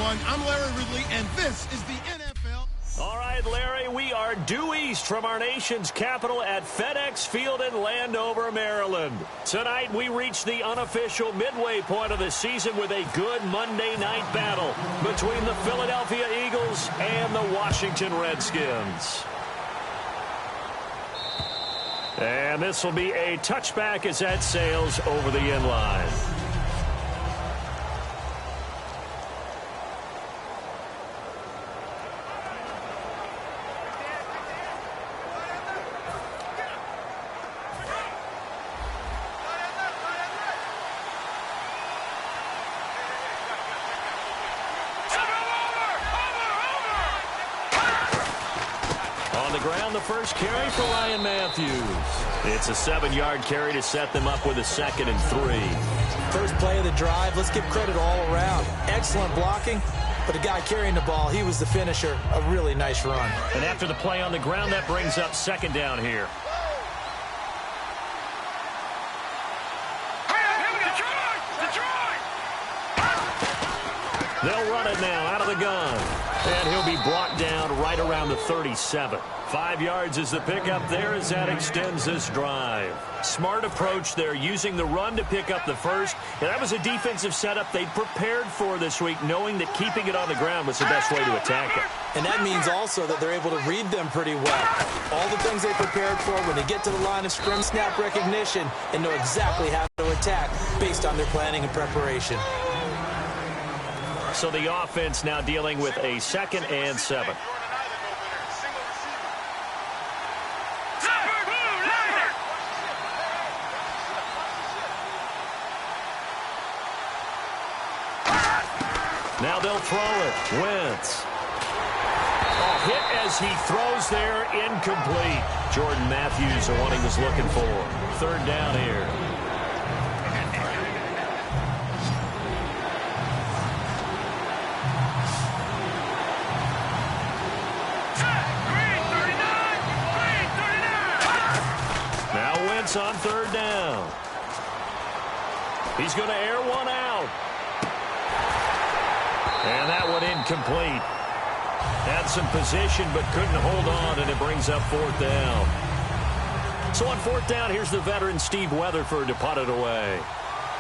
everyone. I'm Larry Ridley, and this is the NFL. All right, Larry, we are due east from our nation's capital at FedEx Field in Landover, Maryland. Tonight, we reach the unofficial midway point of the season with a good Monday night battle between the Philadelphia Eagles and the Washington Redskins. And this will be a touchback as that sails over the end line. Ground the first carry for Ryan Matthews. It's a 7-yard carry to set them up with a 2nd and 3. First play of the drive. Let's give credit all around. Excellent blocking, but the guy carrying the ball, he was the finisher. A really nice run. And after the play on the ground, that brings up 2nd down here. They'll run it now out of the gun. And he'll be brought down right around the 37. 5 yards is the pickup there as that extends this drive. Smart approach there, using the run to pick up the first. And that was a defensive setup they prepared for this week, knowing that keeping it on the ground was the best way to attack it. And that means also that they're able to read them pretty well. All the things they prepared for when they get to the line of scrim, snap recognition, and know exactly how to attack based on their planning and preparation. So the offense now dealing with a 2nd and 7. Now they'll throw it. Wentz. Hit as he throws there, incomplete. Jordan Matthews, the one he was looking for. 3rd down here. On 3rd down. He's going to air one out. And that one incomplete. Had some position but couldn't hold on, and it brings up 4th down. So on 4th down, here's the veteran Steve Weatherford to punt it away.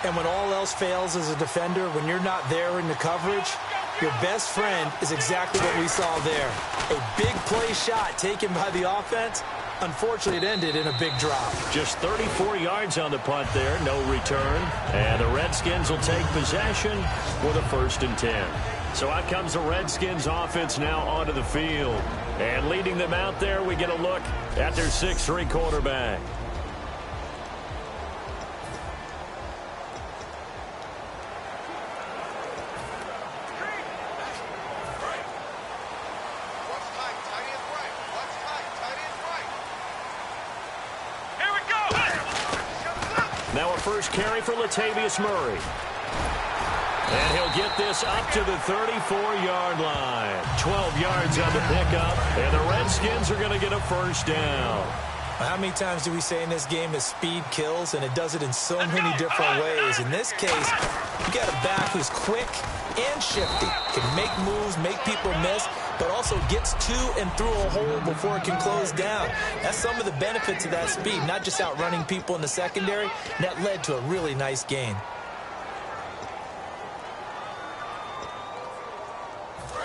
And when all else fails as a defender, when you're not there in the coverage, your best friend is exactly what we saw there. A big play shot taken by the offense. Unfortunately, it ended in a big drop. Just 34 yards on the punt there, no return. And the Redskins will take possession with a 1st and 10. So out comes the Redskins offense now onto the field. And leading them out there, we get a look at their 6'3" quarterback. Now a first carry for Latavius Murray. And he'll get this up to the 34-yard line. 12 yards on the pickup, and the Redskins are going to get a 1st down. How many times do we say in this game that speed kills, and it does it in so many different ways? In this case, you got a back who's quick and shifty, can make moves, make people miss, but also gets to and through a hole before it can close down. That's some of the benefits of that speed, not just outrunning people in the secondary. That led to a really nice gain.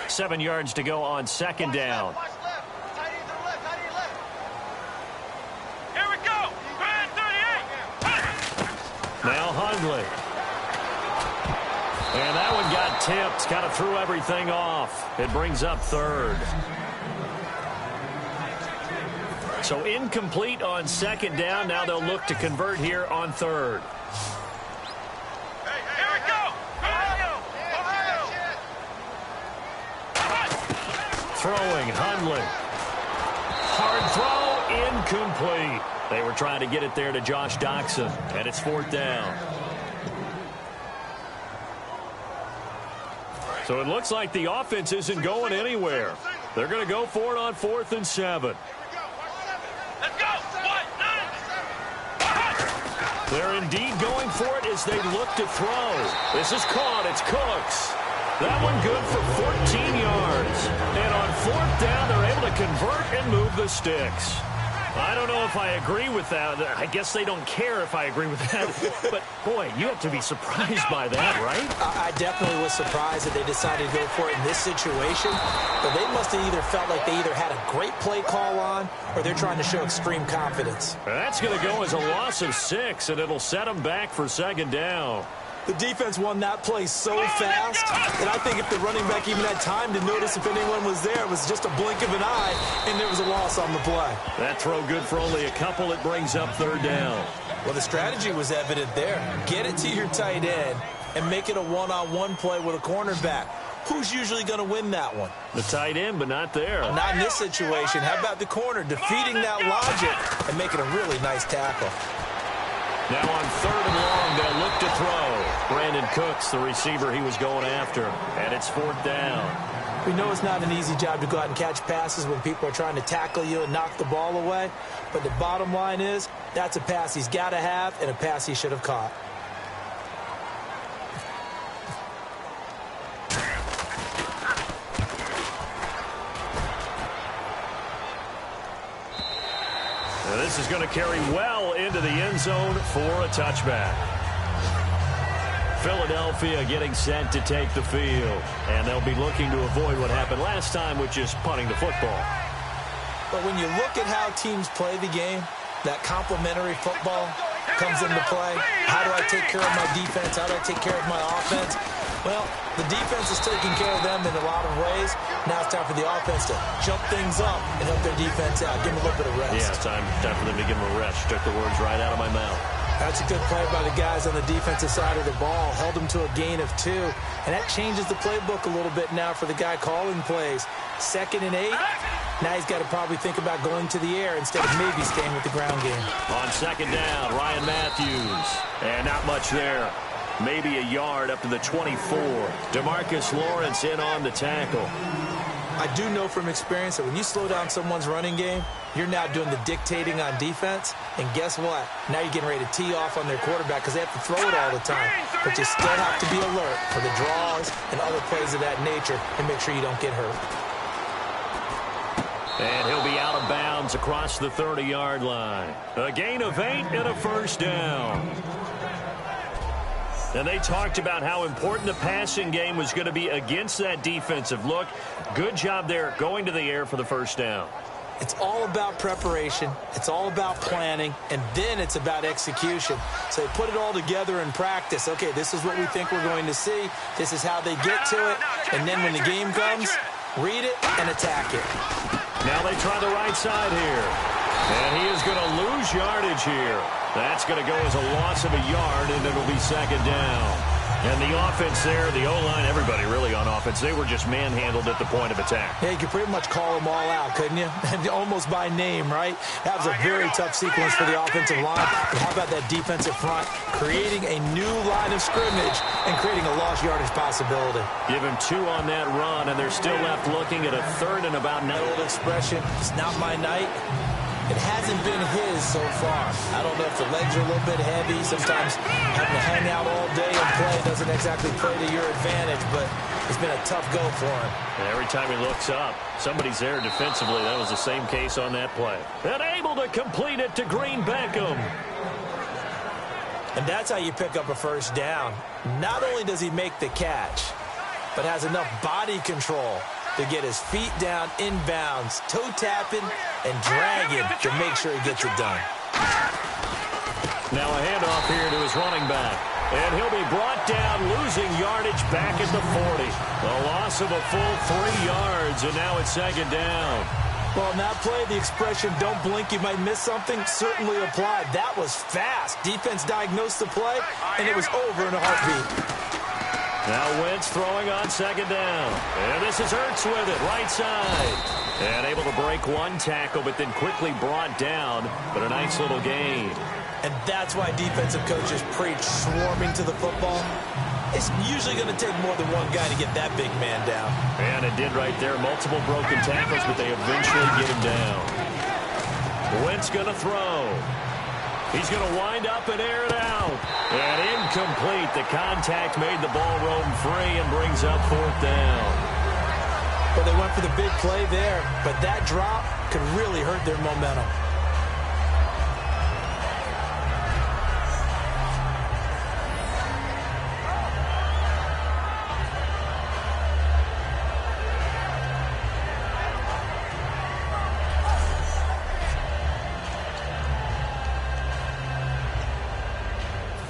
Seven yards to go on 2nd down. Here we go. 38. Now Hundley. And that one got tipped, kind of threw everything off. It brings up 3rd. So incomplete on 2nd down. Now they'll look to convert here on 3rd. Here we go. Throwing, Hundley. Hard throw, incomplete. They were trying to get it there to Josh Doxson, and it's 4th down. So it looks like the offense isn't going anywhere. They're going to go for it on 4th and 7. Let's go. They're indeed going for it as they look to throw. This is caught. It's Cooks. That one good for 14 yards. And on fourth down, they're able to convert and move the sticks. I don't know if I agree with that. I guess they don't care if I agree with that. But, boy, you have to be surprised by that, right? I definitely was surprised that they decided to go for it in this situation. But they must have either felt like they either had a great play call on or they're trying to show extreme confidence. That's going to go as a loss of 6, and it'll set them back for second down. The defense won that play so fast that I think if the running back even had time to notice if anyone was there, it was just a blink of an eye, and there was a loss on the play. That throw good for only a couple. It brings up third down. Well, the strategy was evident there. Get it to your tight end and make it a one-on-one play with a cornerback. Who's usually going to win that one? The tight end, but not there. Not in this situation. How about the corner defeating that logic and making a really nice tackle? Now on third and long, they'll look to throw. Brandon Cooks, the receiver he was going after, and it's fourth down. We know it's not an easy job to go out and catch passes when people are trying to tackle you and knock the ball away, but the bottom line is that's a pass he's got to have and a pass he should have caught. Now this is going to carry well into the end zone for a touchback. Philadelphia getting set to take the field, and they'll be looking to avoid what happened last time, which is punting the football. But when you look at how teams play the game, that complementary football comes into play. How do I take care of my defense? How do I take care of my offense? Well, the defense is taking care of them in a lot of ways. Now it's time for the offense to jump things up and help their defense out. Give them a little bit of rest. Yeah, it's time for them to give them a rest. Took the words right out of my mouth. That's a good play by the guys on the defensive side of the ball. Held them to a gain of 2. And that changes the playbook a little bit now for the guy calling plays. 2nd and 8. Now he's got to probably think about going to the air instead of maybe staying with the ground game. On second down, Ryan Matthews. And not much there. Maybe a yard up to the 24. DeMarcus Lawrence in on the tackle. I do know from experience that when you slow down someone's running game, you're now doing the dictating on defense. And guess what? Now you're getting ready to tee off on their quarterback because they have to throw it all the time. But you still have to be alert for the draws and other plays of that nature and make sure you don't get hurt. And he'll be out of bounds across the 30-yard line. A gain of 8 and a first down. And they talked about how important the passing game was going to be against that defensive look. Good job there going to the air for the first down. It's all about preparation. It's all about planning. And then it's about execution. So they put it all together in practice. Okay, this is what we think we're going to see. This is how they get to it. And then when the game comes, read it and attack it. Now they try the right side here. And he is going to lose yardage here. That's going to go as a loss of a yard, and it'll be second down. And the offense there, the O-line, everybody really on offense, they were just manhandled at the point of attack. Yeah, you could pretty much call them all out, couldn't you? Almost by name, right? That was a very tough sequence for the offensive line. But how about that defensive front creating a new line of scrimmage and creating a lost yardage possibility? Give him 2 on that run, and they're still left looking at a third and about 9. That old expression, it's not my night. It hasn't been his so far. I don't know if the legs are a little bit heavy. Sometimes having to hang out all day and play doesn't exactly play to your advantage, but it's been a tough go for him. And every time he looks up, somebody's there defensively. That was the same case on that play. And able to complete it to Green Beckham. And that's how you pick up a first down. Not only does he make the catch, but has enough body control to get his feet down inbounds, toe tapping and dragging to make sure he gets it done. Now a handoff here to his running back. And he'll be brought down, losing yardage back at the 40. A loss of a full 3 yards, and now it's second down. Well, in that play, the expression, don't blink, you might miss something, certainly applied. That was fast. Defense diagnosed the play, and it was over in a heartbeat. Now Wentz throwing on second down. And this is Ertz with it, right side. And able to break 1 tackle, but then quickly brought down. But a nice little gain. And that's why defensive coaches preach swarming to the football. It's usually going to take more than one guy to get that big man down. And it did right there. Multiple broken tackles, but they eventually get him down. Wentz going to throw. He's going to wind up and air it out. And incomplete. The contact made the ball roam free and brings up 4th down. Well, they went for the big play there, but that drop could really hurt their momentum.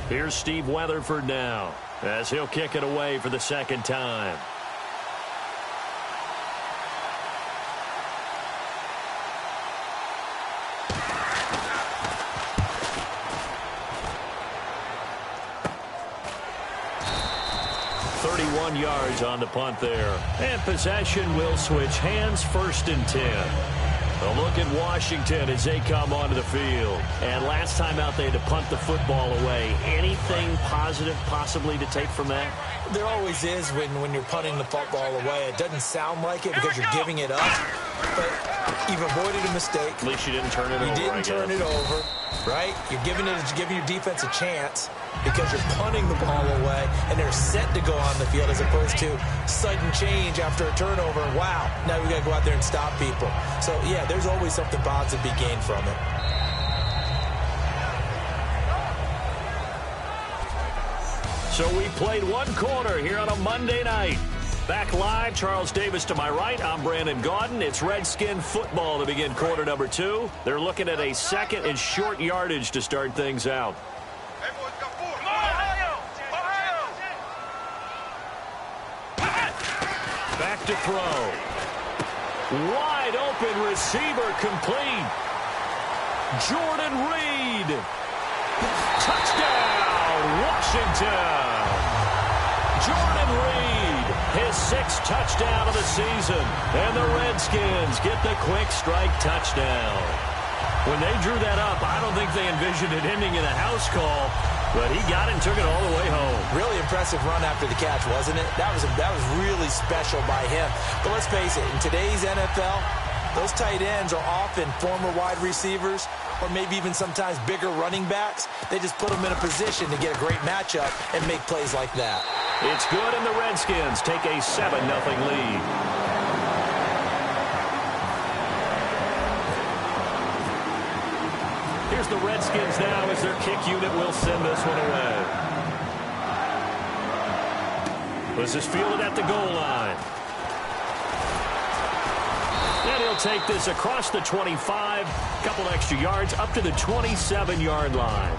Here's Steve Weatherford now, as he'll kick it away for the 2nd time. Yards on the punt there. And possession will switch hands, 1st and 10. A look at Washington as they come onto the field. And last time out, they had to punt the football away. Anything positive possibly to take from that? There always is when you're punting the football away. It doesn't sound like it because you're giving it up, but you've avoided a mistake. At least you didn't turn it over. You didn't turn it over, right? You're giving your defense a chance because you're punting the ball away, and they're set to go on the field as opposed to sudden change after a turnover. And wow, now we got to go out there and stop people. So, yeah, there's always something positive to be gained from it. So we played 1 quarter here on a Monday night. Back live, Charles Davis to my right. I'm Brandon Gaudin. It's Redskin football to begin quarter number 2. They're looking at a 2nd and short yardage to start things out. Back to throw. Wide open receiver complete. Jordan Reed. Touchdown, Washington. Jordan Reed, his 6th touchdown of the season. And the Redskins get the quick strike touchdown. When they drew that up, I don't think they envisioned it ending in a house call, but he got it and took it all the way home. Really impressive run after the catch, wasn't it? That was really special by him. But let's face it, in today's NFL, those tight ends are often former wide receivers or maybe even sometimes bigger running backs. They just put them in a position to get a great matchup and make plays like that. It's good, and the Redskins take a 7-0 lead. Here's the Redskins now as their kick unit will send this one away. This is fielded at the goal line. And he'll take this across the 25, couple extra yards, up to the 27-yard line.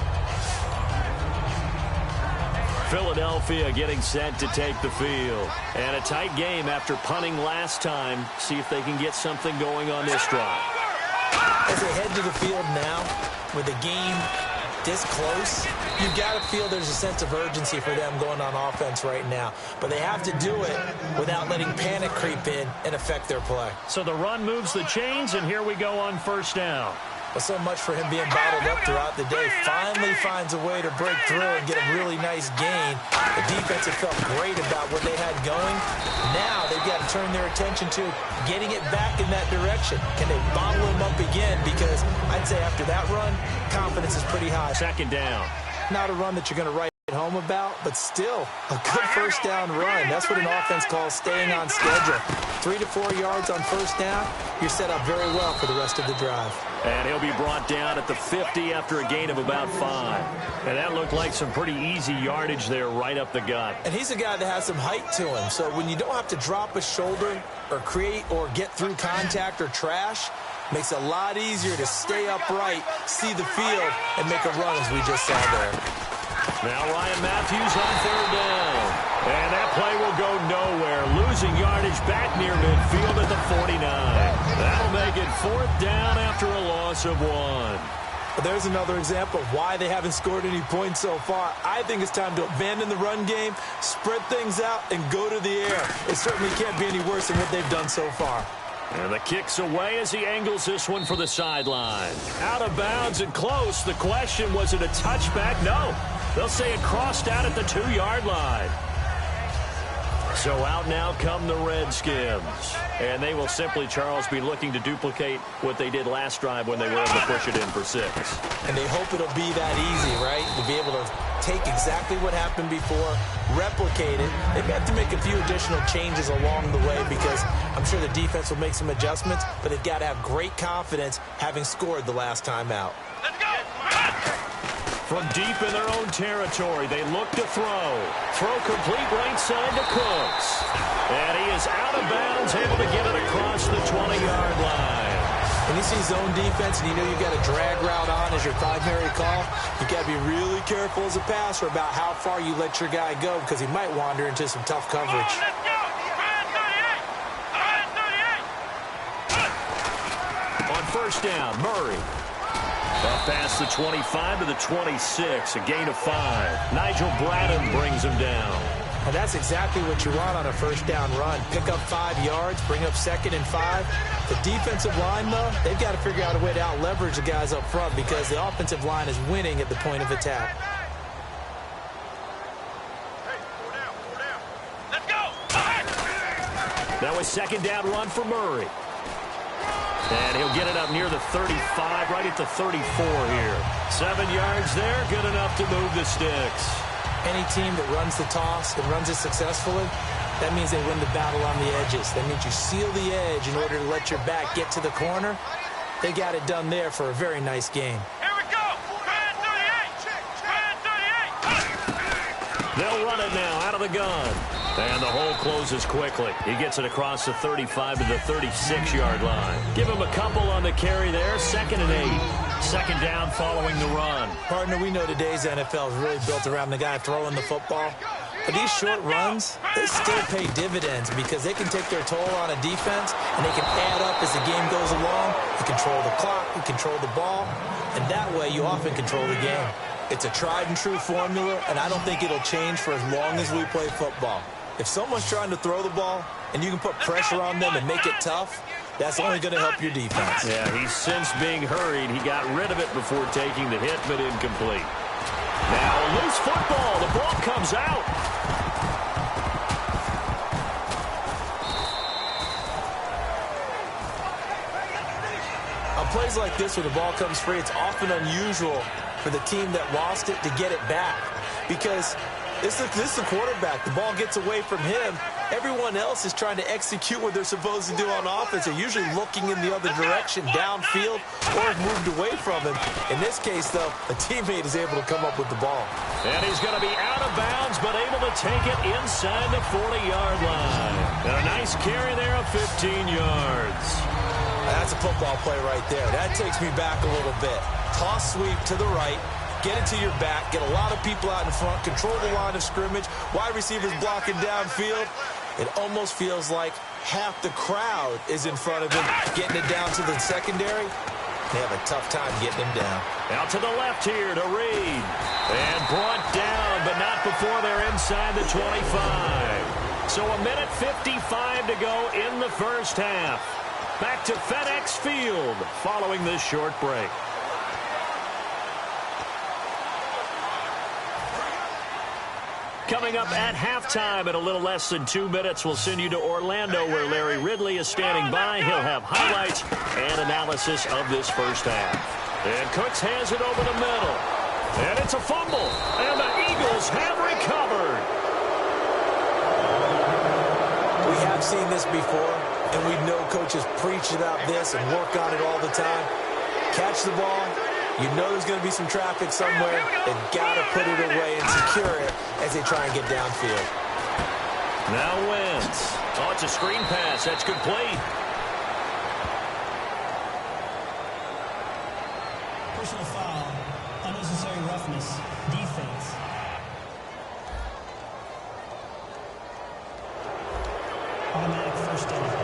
Philadelphia getting set to take the field. And a tight game after punting last time. See if they can get something going on this drive. As they head to the field now, with the game this close, you've got to feel there's a sense of urgency for them going on offense right now. But they have to do it without letting panic creep in and affect their play. So the run moves the chains, and here we go on 1st down. Well, so much for him being bottled up throughout the day. Finally finds a way to break through and get a really nice gain. The defense had felt great about what they had going. Now they've got to turn their attention to getting it back in that direction. Can they bottle him up again? Because I'd say after that run, confidence is pretty high. 2nd down. Not a run that you're going to write home about, but still a good 1st down run. That's what an offense calls staying on schedule. 3 to 4 yards on 1st down, you're set up very well for the rest of the drive. And he'll be brought down at the 50 after a gain of about 5. And that looked like some pretty easy yardage there right up the gut. And he's a guy that has some height to him, so when you don't have to drop a shoulder or create or get through contact or trash, makes it a lot easier to stay upright, see the field, and make a run as we just saw there. Now Ryan Matthews on 3rd down. And that play will go nowhere. Losing yardage back near midfield at the 49. That'll make it 4th down after a loss of 1. But there's another example of why they haven't scored any points so far. I think it's time to abandon the run game, spread things out, and go to the air. It certainly can't be any worse than what they've done so far. And the kick's away as he angles this one for the sideline. Out of bounds and close. The question, was it a touchback? No. They'll say it crossed out at the 2-yard line. So out now come the Redskins. And they will simply, Charles, be looking to duplicate what they did last drive when they were able to push it in for 6. And they hope it'll be that easy, right? To be able to take exactly what happened before, replicate it. They may have to make a few additional changes along the way because I'm sure the defense will make some adjustments, but they've got to have great confidence having scored the last time out. Let's go! From deep in their own territory, they look to throw. Throw complete right side to Cooks. And he is out of bounds, able to get it across the 20-yard line. When you see zone defense and you know you've got a drag route on as your primary call, you got to be really careful as a passer about how far you let your guy go because he might wander into some tough coverage. Let's go! 38! On first down, Murray. Up past the 25 to the 26, a gain of 5. Nigel Bradham brings him down. And that's exactly what you want on a first down run. Pick up 5 yards, bring up 2nd and 5. The defensive line, though, they've got to figure out a way to out-leverage the guys up front because the offensive line is winning at the point of attack. Hey, 4 down, 4 down. Let's go! That was second down run for Murray. And he'll get it up near the 35, right at the 34 here. 7 yards there, good enough to move the sticks. Any team that runs the toss and runs it successfully, that means they win the battle on the edges. That means you seal the edge in order to let your back get to the corner. They got it done there for a very nice game. Here we go! Brand 38! Brand 38! They'll run it now out of the gun. And the hole closes quickly. He gets it across the 35 to the 36-yard line. Give him a couple on the carry there. 2nd and 8. Second down following the run. Partner, we know today's NFL is really built around the guy throwing the football. But these short runs, they still pay dividends because they can take their toll on a defense and they can add up as the game goes along. You control the clock, you control the ball, and that way you often control the game. It's a tried and true formula, and I don't think it'll change for as long as we play football. If someone's trying to throw the ball and you can put pressure on them and make it tough, that's only going to help your defense. Yeah, he's since being hurried. He got rid of it before taking the hit, but incomplete. Now, loose football. The ball comes out. On plays like this where the ball comes free, it's often unusual for the team that lost it to get it back because this is the quarterback. The ball gets away from him. Everyone else is trying to execute what they're supposed to do on offense. They're usually looking in the other direction, downfield, or have moved away from him. In this case, though, a teammate is able to come up with the ball. And he's going to be out of bounds, but able to take it inside the 40-yard line. And a nice carry there of 15 yards. That's a football play right there. That takes me back a little bit. Toss sweep to the right. Get it to your back, get a lot of people out in front, control the line of scrimmage, wide receivers blocking downfield. It almost feels like half the crowd is in front of him, getting it down to the secondary. They have a tough time getting him down. Out to the left here to Reed. And brought down, but not before they're inside the 25. So a minute 55 to go in the first half. Back to FedEx Field following this short break. Coming up at halftime in a little less than 2 minutes, we'll send you to Orlando where Larry Ridley is standing by. He'll have highlights and analysis of this first half. And Cooks has it over the middle. And it's a fumble. And the Eagles have recovered. We have seen this before, and we know coaches preach about this and work on it all the time. Catch the ball. You know there's going to be some traffic somewhere. They've got to put it away and secure it as they try and get downfield. Now Wentz. Oh, it's a screen pass. That's complete. Personal foul. Unnecessary roughness. Defense. Automatic first down.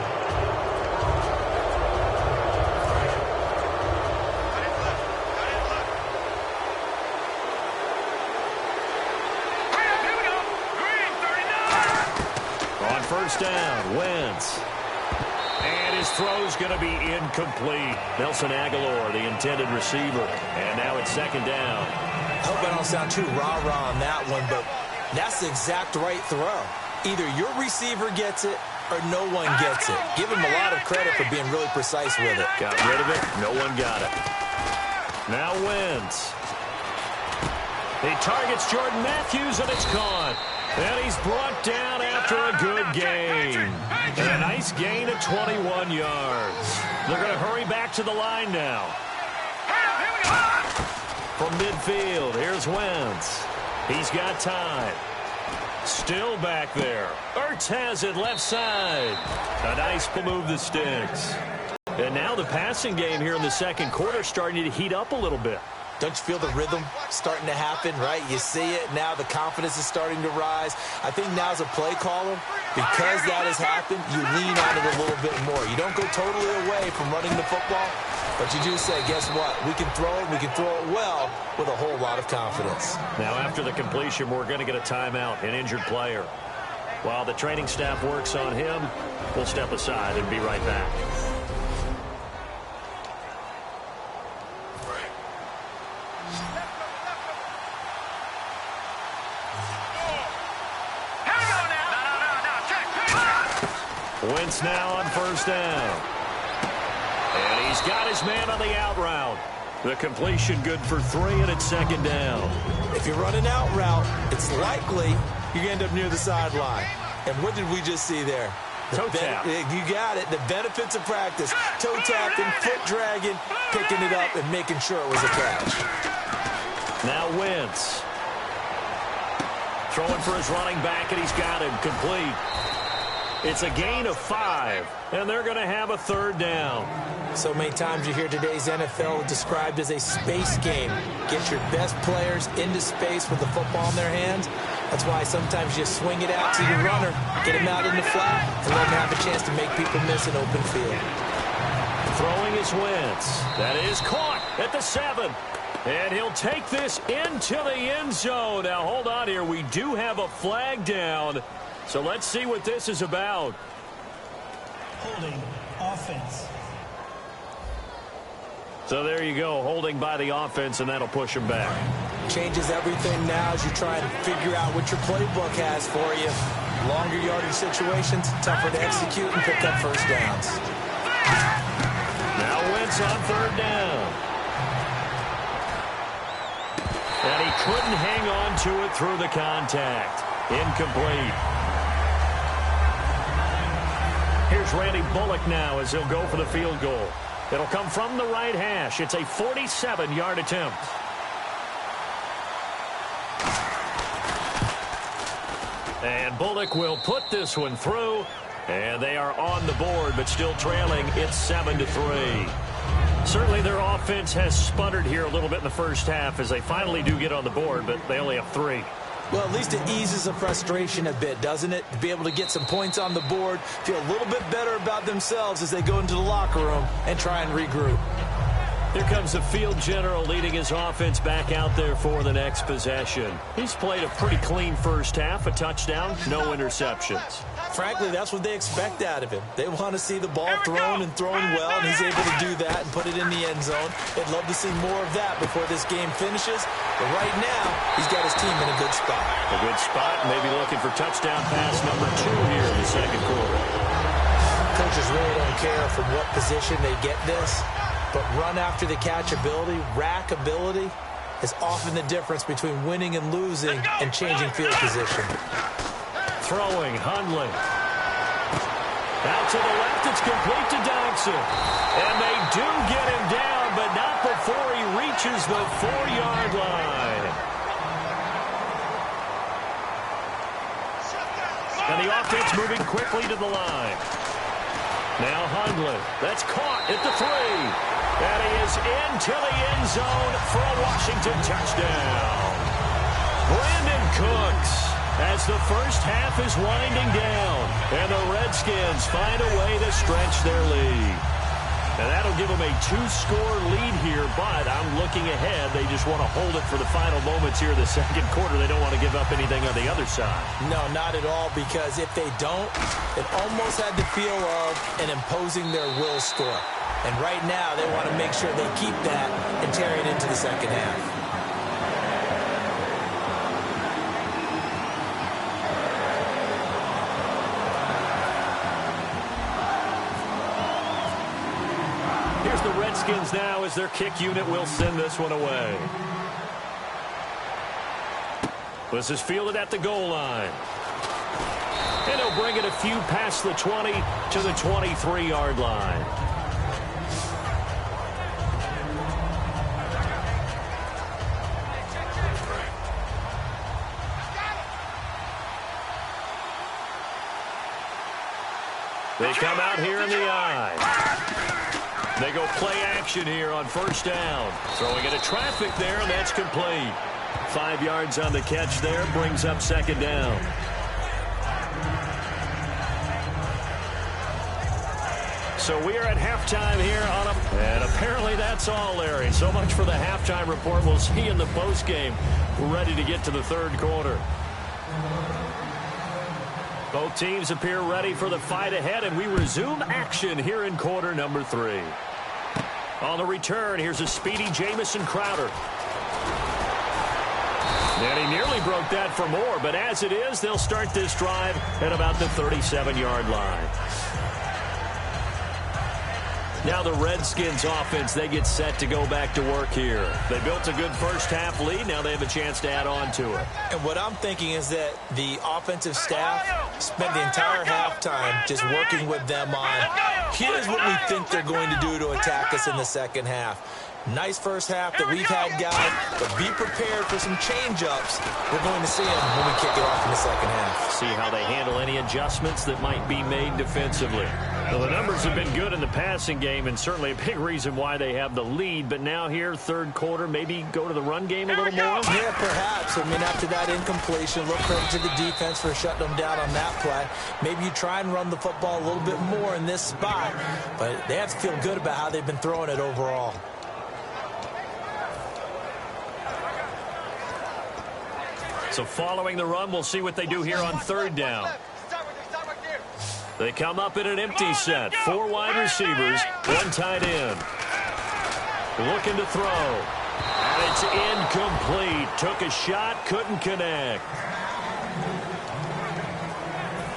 First down, Wentz. And his throw's going to be incomplete. Nelson Aguilar, the intended receiver. And now it's second down. I hope I don't sound too rah-rah on that one, but that's the exact right throw. Either your receiver gets it or no one gets it. Give him a lot of credit for being really precise with it. Got rid of it. No one got it. Now Wentz. He targets Jordan Matthews, and it's caught. And he's brought down after a good gain. And a nice gain of 21 yards. They're going to hurry back to the line now. From midfield, here's Wentz. He's got time. Still back there. Ertz has it left side. A nice move that sticks. And now the passing game here in the second quarter starting to heat up a little bit. Don't you feel the rhythm starting to happen, right? You see it. Now the confidence is starting to rise. I think now as a play caller, because that has happened, you lean on it a little bit more. You don't go totally away from running the football, but you do say, guess what? We can throw it. We can throw it well with a whole lot of confidence. Now after the completion, we're going to get a timeout, an injured player. While the training staff works on him, we'll step aside and be right back. Wentz now on first down. And he's got his man on the out route. The completion good for 3, and it's second down. If you run an out route, it's likely you end up near the sideline. And what did we just see there? Toe tap. You got it. The benefits of practice. Toe tapping, foot dragging, picking it up, and making sure it was a catch. Now Wentz. Throwing for his running back, and he's got him complete. It's a gain of 5, and they're going to have a third down. So many times you hear today's NFL described as a space game. Get your best players into space with the football in their hands. That's why sometimes you swing it out to your runner, get him out in the flat, and let him have a chance to make people miss an open field. Throwing is Wentz. That is caught at the 7. And he'll take this into the end zone. Now, hold on here. We do have a flag down. So let's see what this is about. Holding offense. So there you go, holding by the offense, and that'll push him back. Changes everything now as you try and figure out what your playbook has for you. Longer yardage situations, tougher to execute and pick up first downs. Now Wentz on third down. And he couldn't hang on to it through the contact. Incomplete. Here's Randy Bullock now as he'll go for the field goal. It'll come from the right hash. It's a 47-yard attempt. And Bullock will put this one through. And they are on the board, but still trailing. It's 7-3. Certainly their offense has sputtered here a little bit in the first half as they finally do get on the board, but they only have 3. Well, at least it eases the frustration a bit, doesn't it? To be able to get some points on the board, feel a little bit better about themselves as they go into the locker room and try and regroup. Here comes the field general leading his offense back out there for the next possession. He's played a pretty clean first half, a touchdown, no interceptions. Frankly, that's what they expect out of him. They want to see the ball thrown and thrown well, and he's able to do that and put it in the end zone. They'd love to see more of that before this game finishes. But right now, he's got his team in a good spot. A good spot, maybe looking for touchdown pass number 2 here in the second quarter. Coaches really don't care from what position they get this, but run after the catch ability, rack ability, is often the difference between winning and losing and changing field position. Throwing, Hundley. Out to the left, it's complete to Dodson. And they do get him down, but not before he reaches the 4-yard line. And the offense moving quickly to the line. Now Hundley. That's caught at the 3. And he is into the end zone for a Washington touchdown. Brandon Cooks. As the first half is winding down, and the Redskins find a way to stretch their lead. And that'll give them a 2-score lead here, but I'm looking ahead. They just want to hold it for the final moments here in the second quarter. They don't want to give up anything on the other side. No, not at all, because if they don't, it almost had the feel of an imposing their will score. And right now, they want to make sure they keep that and carry it into the second half. The Redskins now as their kick unit will send this one away. This is fielded at the goal line. And he'll bring it a few past the 20 to the 23-yard line. They come out here in the eye. They go play action here on first down. Throwing into traffic there, and that's complete. 5 yards on the catch there, brings up second down. So we are at halftime here on and apparently that's all, Larry. So much for the halftime report. We'll see you in the postgame. We're ready to get to the third quarter. Both teams appear ready for the fight ahead, and we resume action here in quarter number 3. On the return, here's a speedy Jamison Crowder. And he nearly broke that for more, but as it is, they'll start this drive at about the 37-yard line. Now the Redskins offense, they get set to go back to work here. They built a good first half lead. Now they have a chance to add on to it. And what I'm thinking is that the offensive staff spent the entire halftime just working with them on, here's what we think they're going to do to attack us in the second half. Nice first half that we've had, guys, but be prepared for some change-ups. We're going to see them when we kick it off in the second half. See how they handle any adjustments that might be made defensively. Well, the numbers have been good in the passing game, and certainly a big reason why they have the lead. But now here, third quarter, maybe go to the run game a little more? Yeah, perhaps. I mean, after that incompletion, a little credit to the defense for shutting them down on that play. Maybe you try and run the football a little bit more in this spot, but they have to feel good about how they've been throwing it overall. So following the run, we'll see what they do here on third down. They come up in an empty set. 4 wide receivers, 1 tight end. Looking to throw. And it's incomplete. Took a shot, couldn't connect.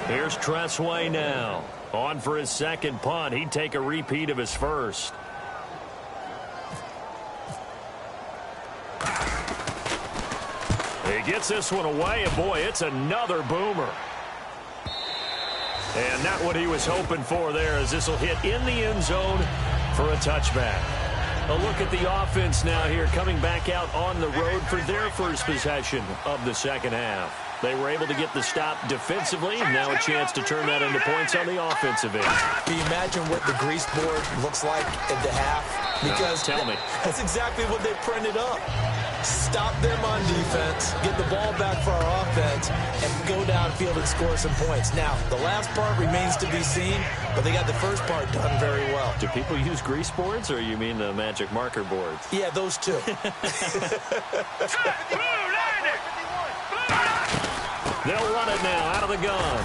Here's Tressway now. On for his second punt. He'd take a repeat of his first. He gets this one away, and boy, it's another boomer. And not what he was hoping for there, as this will hit in the end zone for a touchback. A look at the offense now here, coming back out on the road for their first possession of the second half. They were able to get the stop defensively. Now a chance to turn that into points on the offensive end. Can you imagine what the grease board looks like at the half? Because tell me. That's exactly what they printed up. Stop them on defense, get the ball back for our offense, and go downfield and score some points. Now, the last part remains to be seen, but they got the first part done very well. Do people use grease boards, or you mean the magic marker boards? Yeah, those two. They'll run it now out of the gun.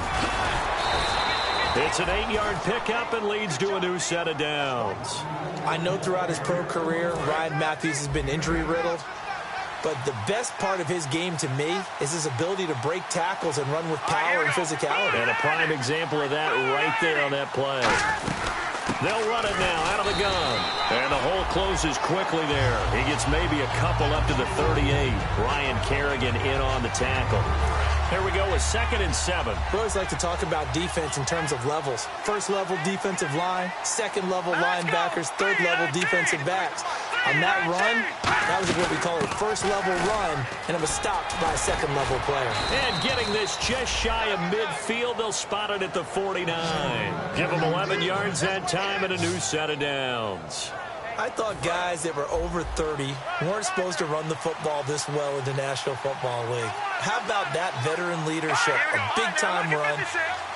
It's an 8-yard pickup and leads to a new set of downs. I know throughout his pro career, Ryan Matthews has been injury-riddled. But the best part of his game to me is his ability to break tackles and run with power and physicality. And a prime example of that right there on that play. They'll run it now out of the gun. And the hole closes quickly there. He gets maybe a couple up to the 38. Ryan Kerrigan in on the tackle. Here we go with 2nd and 7. We always like to talk about defense in terms of levels. First level defensive line, second level linebackers, third level defensive backs. On that run, that was what we call a first level run, and it was stopped by a second level player. And getting this just shy of midfield, they'll spot it at the 49. Give them 11 yards that time and a new set of downs. I thought guys that were over 30 weren't supposed to run the football this well in the National Football League. How about that veteran leadership, a big-time run,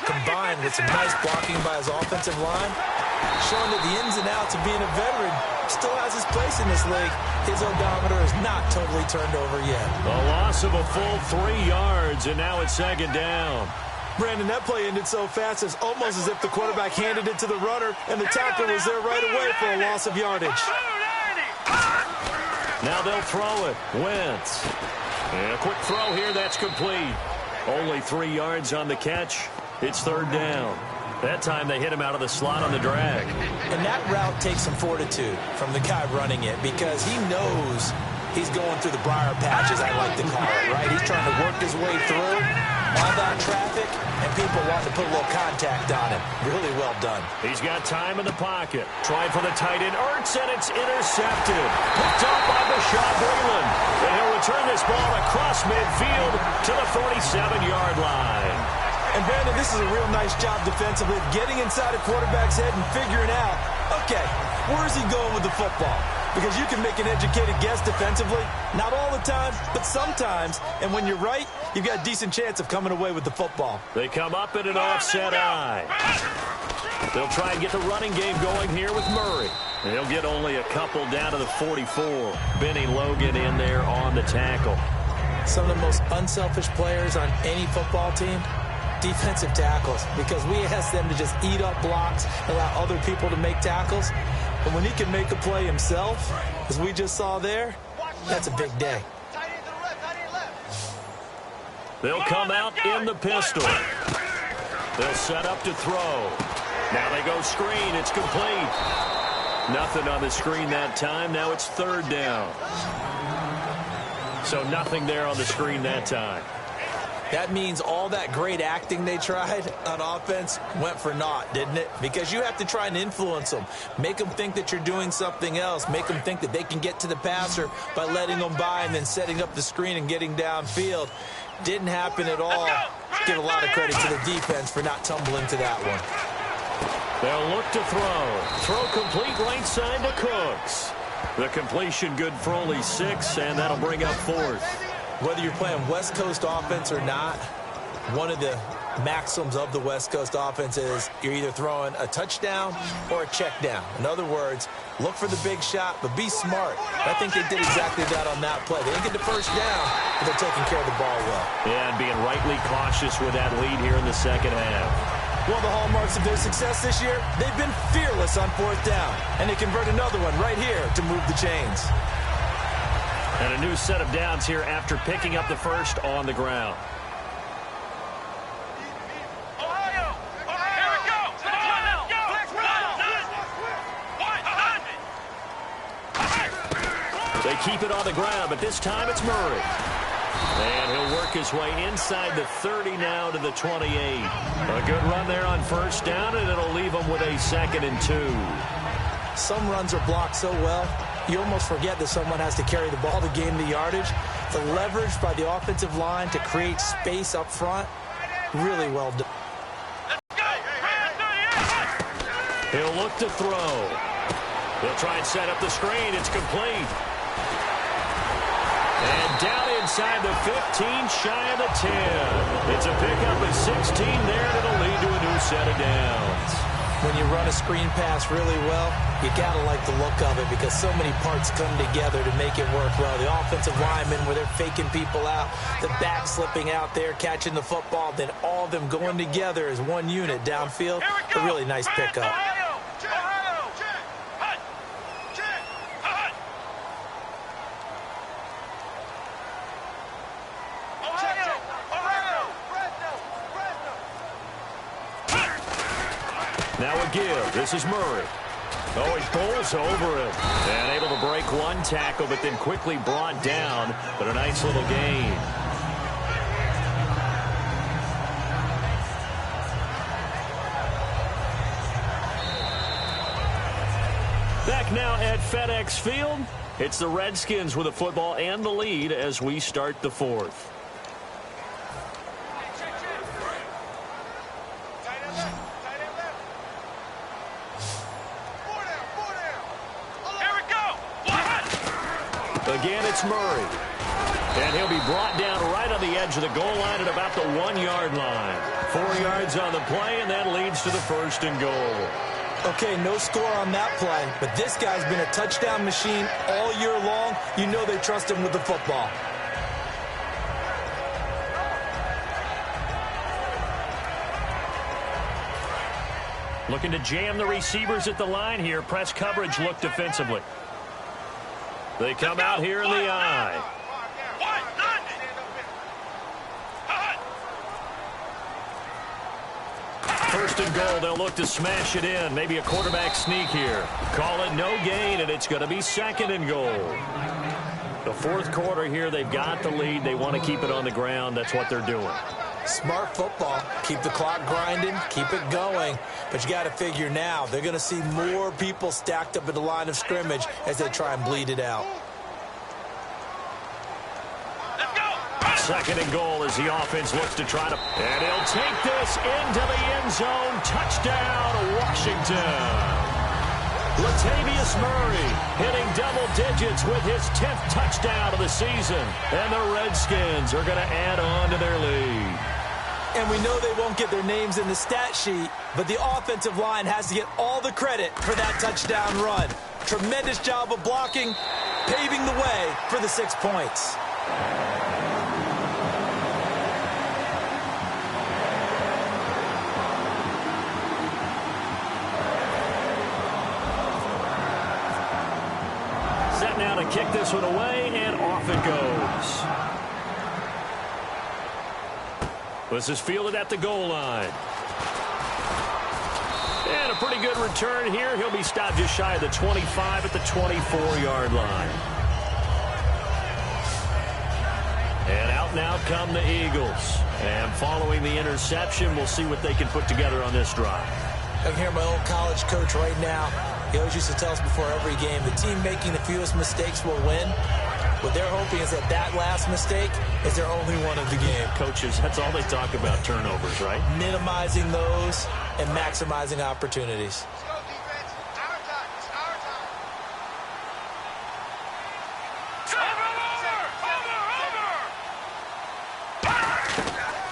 combined with some nice blocking by his offensive line, showing that the ins and outs of being a veteran still has his place in this league. His odometer is not totally turned over yet. A loss of a full 3 yards, and now it's second down. Brandon, that play ended so fast, it's almost as if the quarterback handed it to the runner, and the tackle was there right away for a loss of yardage. Now they'll throw it. Wentz. And a quick throw here, that's complete. Only 3 yards on the catch. It's third down. That time they hit him out of the slot on the drag. And that route takes some fortitude from the guy running it, because he knows He's going through the briar patch, as I like to call it, right? He's trying to work his way through all that traffic, and people want to put a little contact on him. Really well done. He's got time in the pocket. Trying for the tight end, Ertz, and it's intercepted. Picked up by Bashaud Breeland. And he'll return this ball across midfield to the 47-yard line. And, Brandon, this is a real nice job defensively, getting inside a quarterback's head and figuring out, okay, where's he going with the football? Because you can make an educated guess defensively. Not all the time, but sometimes. And when you're right, you've got a decent chance of coming away with the football. They come up in an offset eye. They'll try and get the running game going here with Murray. They'll get only a couple down to the 44. Benny Logan in there on the tackle. Some of the most unselfish players on any football team, defensive tackles, because we ask them to just eat up blocks, allow other people to make tackles. But when he can make a play himself, as we just saw there, that's a big day. They'll come out in the pistol. They'll set up to throw. Now they go screen. It's complete. Nothing on the screen that time. Now it's third down. So nothing there on the screen that time. That means all that great acting they tried on offense went for naught, didn't it? Because you have to try and influence them. Make them think that you're doing something else. Make them think that they can get to the passer by letting them by and then setting up the screen and getting downfield. Didn't happen at all. Give a lot of credit to the defense for not tumbling to that one. They'll look to throw. Throw complete right side to Cooks. The completion good for only 6, and that'll bring up fourth. Whether you're playing West Coast offense or not, one of the maxims of the West Coast offense is you're either throwing a touchdown or a check down. In other words, look for the big shot, but be smart. I think they did exactly that on that play. They didn't get the first down, but they're taking care of the ball well. Yeah, and being rightly cautious with that lead here in the second half. One of the hallmarks of their success this year, they've been fearless on fourth down, and they convert another one right here to move the chains. And a new set of downs here after picking up the first on the ground. Ohio! Here we go! Let's go! They keep it on the ground, but this time it's Murray. And he'll work his way inside the 30 now to the 28. A good run there on first down, and it'll leave them with a 2nd and 2. Some runs are blocked so well, you almost forget that someone has to carry the ball to gain the yardage. The leverage by the offensive line to create space up front, really well done. He'll look to throw. He'll try and set up the screen. It's complete. And down inside the 15, shy of the 10. It's a pickup at 16 there, and it'll lead to a new set of downs. When you run a screen pass really well, you got to like the look of it because so many parts come together to make it work well. The offensive linemen, where they're faking people out, the back slipping out there, catching the football, then all of them going together as one unit downfield. A really nice pickup. Now a give. This is Murray. Oh, he pulls over him. And able to break one tackle, but then quickly brought down. But a nice little gain. Back now at FedEx Field. It's the Redskins with the football and the lead as we start the fourth. Again, it's Murray. And he'll be brought down right on the edge of the goal line at about the 1-yard line. 4 yards on the play, and that leads to the 1st and goal. Okay, no score on that play, but this guy's been a touchdown machine all year long. You know they trust him with the football. Looking to jam the receivers at the line here. Press coverage look defensively. They come out here in the eye. First and goal, they'll look to smash it in. Maybe a quarterback sneak here. Call it no gain, and it's going to be 2nd and goal. The fourth quarter here, they've got the lead. They want to keep it on the ground. That's what they're doing. Smart football. Keep the clock grinding. Keep it going. But you got to figure now, they're going to see more people stacked up at the line of scrimmage as they try and bleed it out. Second and goal as the offense looks to try to... And he'll take this into the end zone. Touchdown, Washington. Latavius Murray hitting double digits with his 10th touchdown of the season. And the Redskins are going to add on to their lead. And we know they won't get their names in the stat sheet, but the offensive line has to get all the credit for that touchdown run. Tremendous job of blocking, paving the way for the 6 points. Set now to kick this one away, and off it goes. This is fielded at the goal line. And a pretty good return here. He'll be stopped just shy of the 25 at the 24-yard line. And out now come the Eagles. And following the interception, we'll see what they can put together on this drive. I can hear my old college coach right now. He always used to tell us before every game, the team making the fewest mistakes will win. What they're hoping is that last mistake is their only one of the game. Coaches, that's all they talk about, turnovers, right? Minimizing those and maximizing opportunities.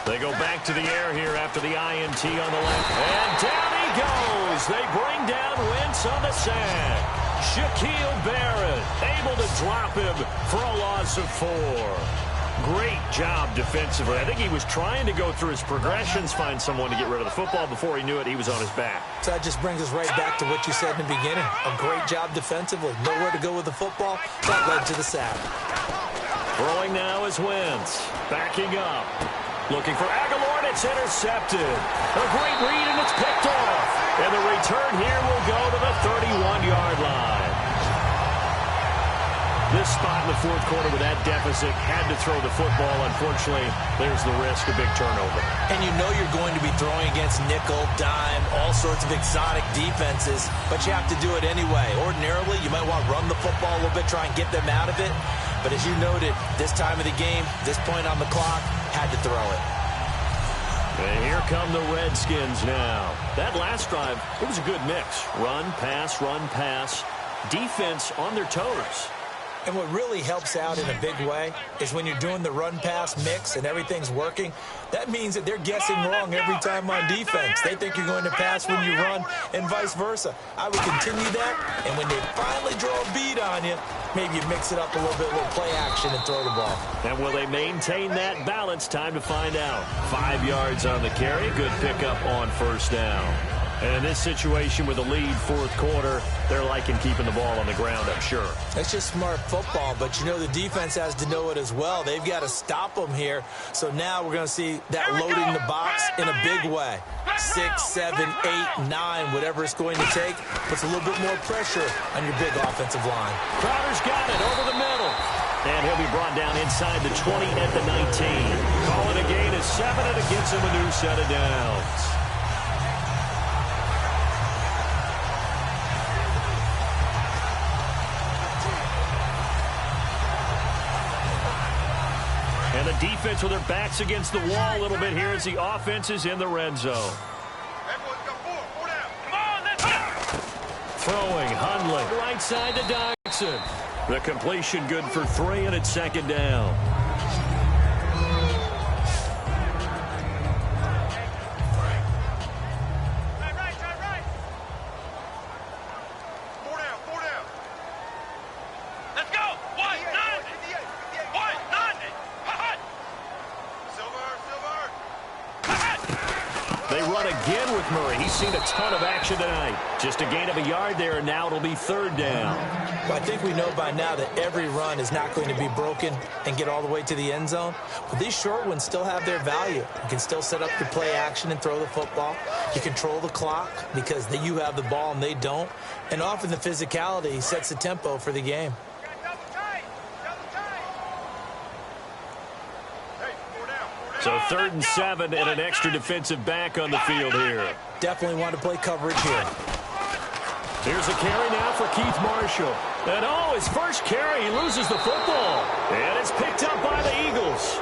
They go back to the air here after the INT on the left. And down he goes. They bring down Wentz on the sack. Shaquille Barrett able to drop him for a loss of 4. Great job defensively. I think he was trying to go through his progressions, find someone to get rid of the football. Before he knew it, he was on his back. So that just brings us right back to what you said in the beginning. A great job defensively. Nowhere to go with the football. That led to the sack. Throwing now is Wentz. Backing up. Looking for Aguilar, and it's intercepted. A great read, and it's picked off. And the return here will go to the 31-yard line. This spot in the fourth quarter with that deficit had to throw the football. Unfortunately, there's the risk of big turnover. And you know you're going to be throwing against nickel, dime, all sorts of exotic defenses, but you have to do it anyway. Ordinarily, you might want to run the football a little bit, try and get them out of it. But as you noted, this time of the game, this point on the clock, had to throw it. And here come the Redskins now. That last drive, it was a good mix. Run, pass, defense on their toes. And what really helps out in a big way is when you're doing the run-pass mix and everything's working, that means that they're guessing wrong every time on defense. They think you're going to pass when you run and vice versa. I would continue that, and when they finally draw a beat on you, maybe you mix it up a little bit, a little play action and throw the ball. And will they maintain that balance? Time to find out. 5 yards on the carry. Good pickup on first down. And in this situation with the lead fourth quarter, they're liking keeping the ball on the ground, I'm sure. It's just smart football, but you know the defense has to know it as well. They've got to stop them here. So now we're going to see that loading the box in a big way. 6, 7, 8, 9, whatever it's going to take, puts a little bit more pressure on your big offensive line. Crowder's got it over the middle. And he'll be brought down inside the 20 at the 19. Call it a gain of 7, and it gives him a new set of downs. And the defense with their backs against the wall a little bit here as the offense is in the red zone. Throwing, Hundley, right side to Dodson. The completion good for 3, and it's second down. They run again with Murray. He's seen a ton of action tonight. Just a gain of a yard there, and now it'll be third down. Well, I think we know by now that every run is not going to be broken and get all the way to the end zone. But these short ones still have their value. You can still set up your play action and throw the football. You control the clock because you have the ball and they don't. And often the physicality sets the tempo for the game. So 3rd and 7 and an extra defensive back on the field here. Definitely want to play coverage here. Here's a carry now for Keith Marshall. And his first carry, he loses the football. And it's picked up by the Eagles.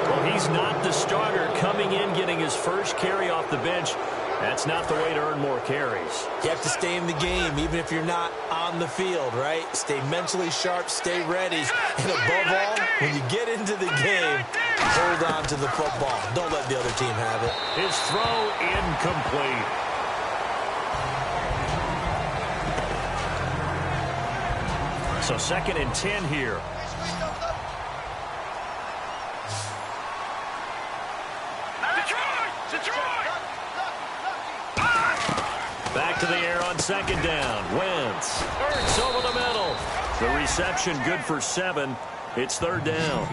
Well, he's not the starter coming in, getting his first carry off the bench. That's not the way to earn more carries. You have to stay in the game, even if you're not on the field, right? Stay mentally sharp, stay ready. And above all, when you get into the game, hold on to the football. Don't let the other team have it. His throw incomplete. So 2nd and 10 here. Back to the air on 2nd down. Wentz. Ertz over the middle. The reception good for 7. It's 3rd down.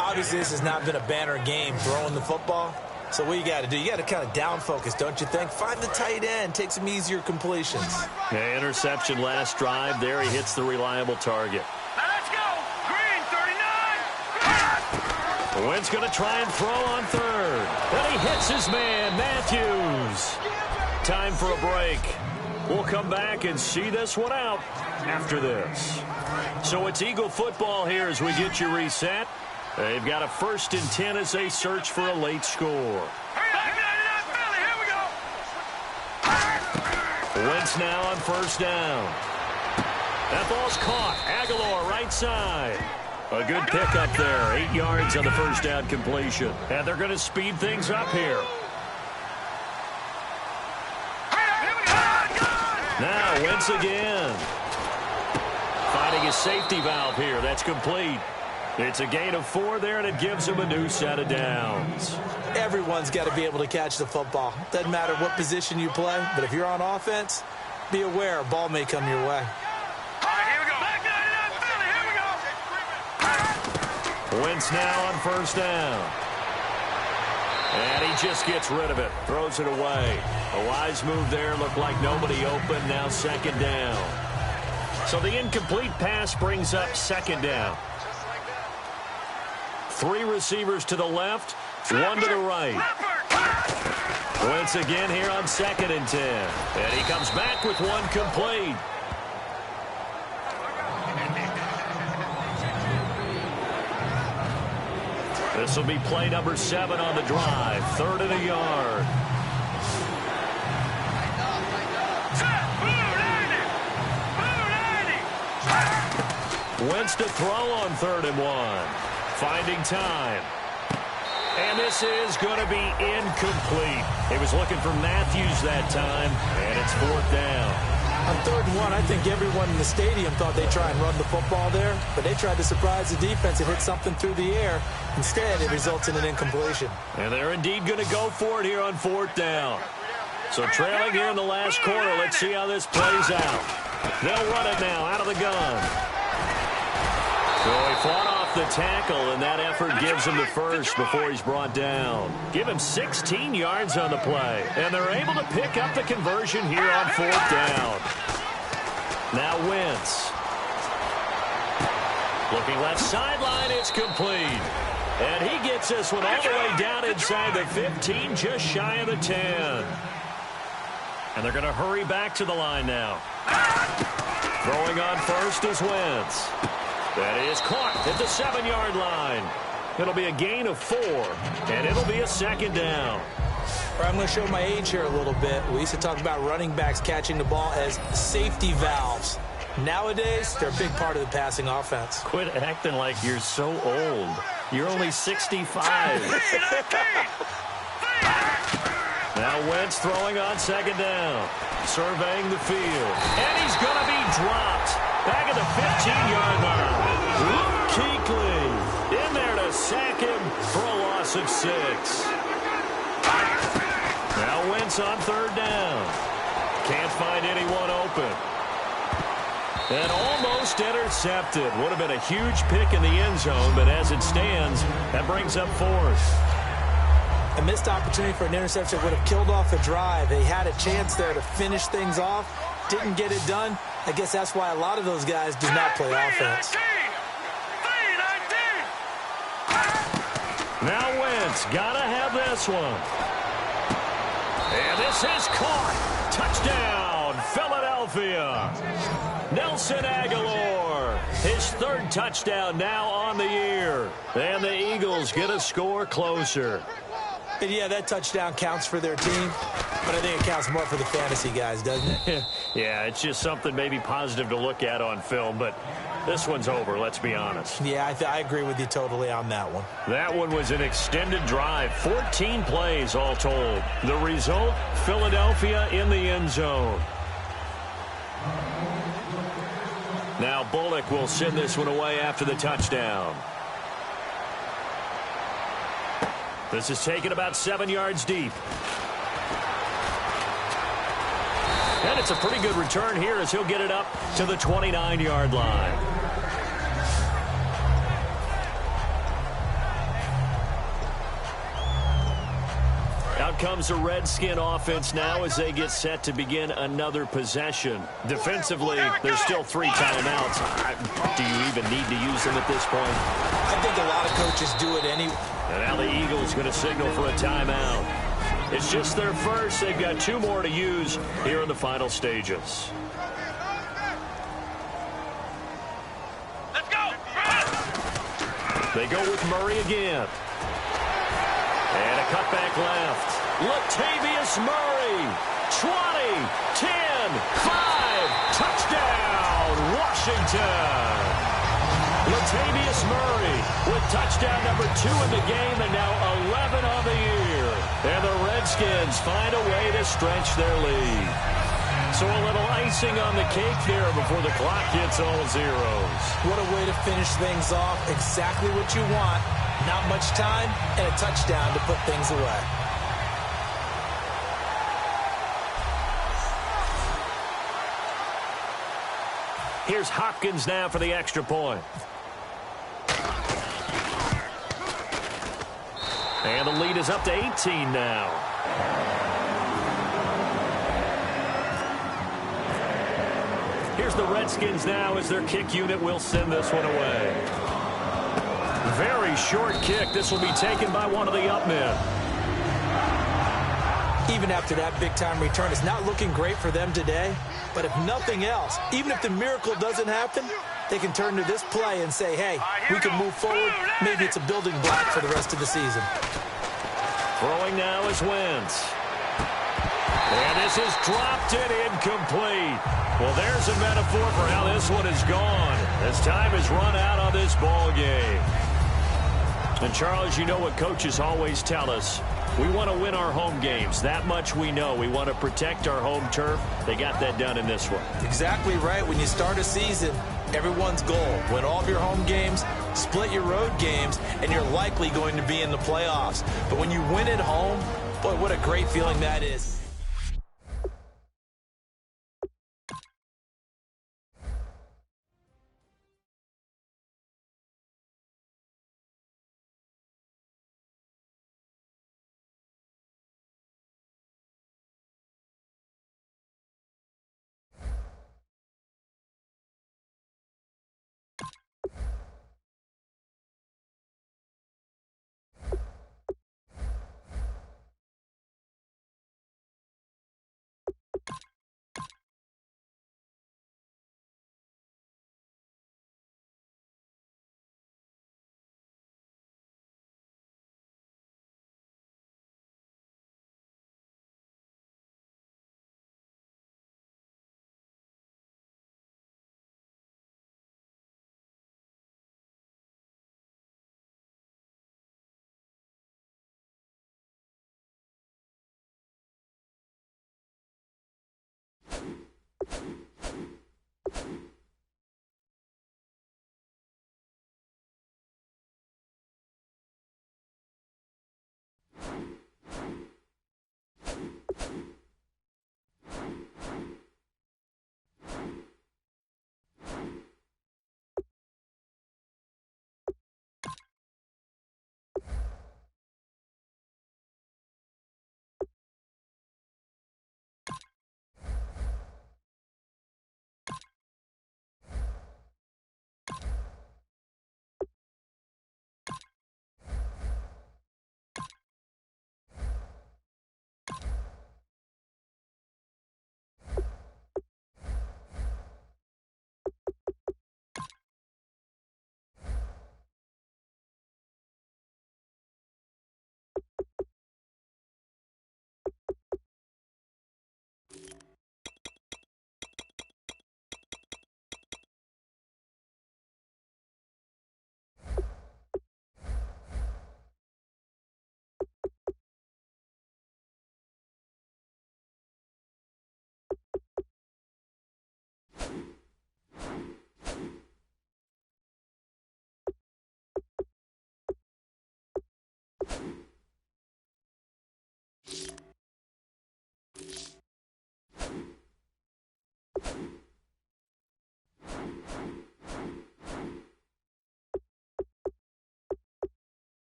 Obviously, this has not been a banner game throwing the football. So what you got to do, you got to kind of down focus, don't you think? Find the tight end. Take some easier completions. Yeah, interception last drive. There he hits the reliable target. Now let's go. Green, 39. Wentz going to try and throw on 3rd. And he hits his man, Matthews. Time for a break. We'll come back and see this one out after this. So it's Eagle football here as we get you reset. They've got a 1st and 10 as they search for a late score. Here we go. Wentz now on 1st down. That ball's caught. Aguilar right side. A good pickup there. 8 yards on the 1st down completion. And they're going to speed things up here. Now Wentz again. Finding his safety valve here. That's complete. It's a gain of 4 there, and it gives him a new set of downs. Everyone's got to be able to catch the football. Doesn't matter what position you play, but if you're on offense, be aware a ball may come your way. All right, here we go. Here we go. Wentz now on 1st down. And he just gets rid of it. Throws it away. A wise move there. Looked like nobody open. Now 2nd down. So the incomplete pass brings up 2nd down. 3 receivers to the left, 1 to the right. Wentz again here on 2nd and 10. And he comes back with 1 complete. This will be play number 7 on the drive. 3rd and a yard. Wentz to throw on 3rd and 1. Finding time. And this is going to be incomplete. He was looking for Matthews that time, and it's 4th down. On 3rd and 1, I think everyone in the stadium thought they'd try and run the football there, but they tried to surprise the defense and hit something through the air. Instead, it results in an incompletion. And they're indeed going to go for it here on 4th down. So trailing here in the last quarter, let's see how this plays out. They'll run it now out of the gun. So he fought off the tackle, and that effort gives him the first before he's brought down. Give him 16 yards on the play, and they're able to pick up the conversion here on 4th down. Now Wentz. Looking left sideline, it's complete. And he gets this one all the way down inside the 15, just shy of the 10. And they're going to hurry back to the line now. Throwing on 1st is Wentz. That is caught at the 7-yard line. It'll be a gain of 4, and it'll be a 2nd down. I'm going to show my age here a little bit. We used to talk about running backs catching the ball as safety valves. Nowadays, they're a big part of the passing offense. Quit acting like you're so old. You're only 65. Now Wentz throwing on 2nd down. Surveying the field. And he's going to be dropped. Back at the 15-yard line. Luke Kuechly in there to sack him for a loss of 6. Now Wentz on 3rd down. Can't find anyone open. And almost intercepted. Would have been a huge pick in the end zone, but as it stands, that brings up 4th. A missed opportunity for an interception would have killed off a drive. They had a chance there to finish things off. Didn't get it done. I guess that's why a lot of those guys do not play offense. Now Wentz, gotta have this one. And this is caught. Touchdown, Philadelphia. Nelson Aguilar, his third touchdown now on the year. And the Eagles get a score closer. And yeah, that touchdown counts for their team, but I think it counts more for the fantasy guys, doesn't it? Yeah, it's just something maybe positive to look at on film, but this one's over, let's be honest. Yeah, I agree with you totally on that one. That one was an extended drive, 14 plays all told. The result, Philadelphia in the end zone. Now Bullock will send this one away after the touchdown. This is taken about 7 yards deep. And it's a pretty good return here as he'll get it up to the 29-yard line. Out comes the Redskin offense now as they get set to begin another possession. Defensively, there's still 3 timeouts. Do you even need to use them at this point? I think a lot of coaches do it anyway. And now the Eagles going to signal for a timeout. It's just their first. They've got 2 more to use here in the final stages. Let's go. They go with Murray again. And a cutback left. Latavius Murray. 20, 10, 5. Touchdown, Washington. Latavius Murray with touchdown number 2 in the game and now 11 on the year. And the Redskins find a way to stretch their lead. So a little icing on the cake there before the clock hits all zeros. What a way to finish things off. Exactly what you want. Not much time and a touchdown to put things away. Here's Hopkins now for the extra point. And the lead is up to 18 now. Here's the Redskins now as their kick unit will send this one away. Very short kick. This will be taken by one of the up men. Even after that big-time return, it's not looking great for them today. But if nothing else, even if the miracle doesn't happen, they can turn to this play and say, hey, we can move forward. Maybe it's a building block for the rest of the season. Throwing now is Wentz. And this is dropped and incomplete. Well, there's a metaphor for how this one is gone. As time has run out on this ball game. And, Charles, you know what coaches always tell us. We want to win our home games. That much we know. We want to protect our home turf. They got that done in this one. Exactly right. When you start a season, everyone's goal, win all of your home games, split your road games, and you're likely going to be in the playoffs. But when you win at home, boy, what a great feeling that is.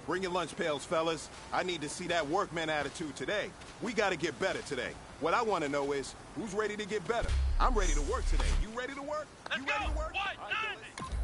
Bring your lunch pails, fellas. I need to see that workman attitude today. We got to get better today. What I want to know is, who's ready to get better? I'm ready to work today. You ready to work? Let's You ready go. to work? What? All right, fellas.